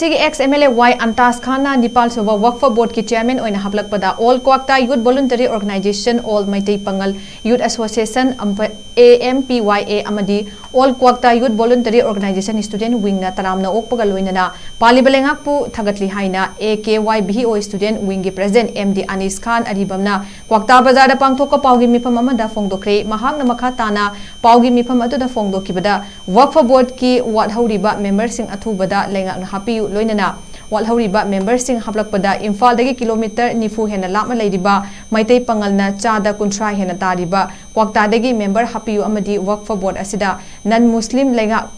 ex MLA Y Antas Khana Nepal Soba Waqf Board ki chairman oina haplakpada All Kwakta Youth Voluntary Organization All Maitai Pangal Youth Association AMPYA amadi All Kwakta Youth Voluntary Organization Student Wing na taramna okpaga loinana palibalengak pu thagatli haina AKYBO Student Wing ki President MD Anis Khan aribamna Kwakta Bazar da pangthoka paugi mifam amada fongdokre mahakna makhatana paugi mifam atuda fongdokibada Waqf Board ki wat hauriba members sing athubada lengak na happy loinana walhauriba members sing haplakpada Imphal dagi kilometer nifu hena lapma leidiba maitai pangalna chada kunthra hena tariba Kwakta dagi member hapiu amadi Waqf Board asida non muslim lengak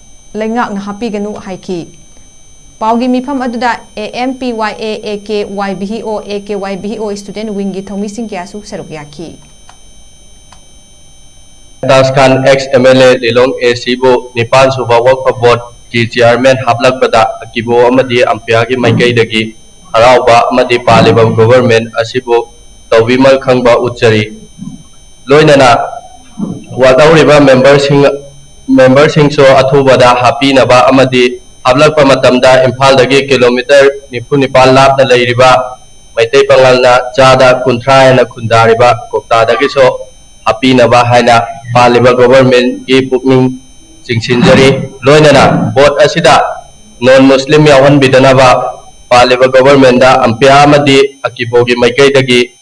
na happy ganu haiki paugi mifam aduda AMPYA AKYBO student wingi thomi sing kyasu saruk yaki Antas Khan ex MLA Lilong Sibo Nepal Soba Waqf Board ki chairman haplak pada akibo amadi ampya ki maikai dagi harauba amadi paliba government asibo tawbimal khangba uchari loinana wadauriba member sing so athubada happy naba amadi haplak pa matamda Imphal dagi kilometer nifu nipal lap na leiriba maitai pangalna chada kunthra na khundariba Kwakta dagi so happy naba haina paliba government ki pukning Singsinjari loinana board asida non muslim yawan bidanaba paliba government da ampya amadi akibogi maikai dagi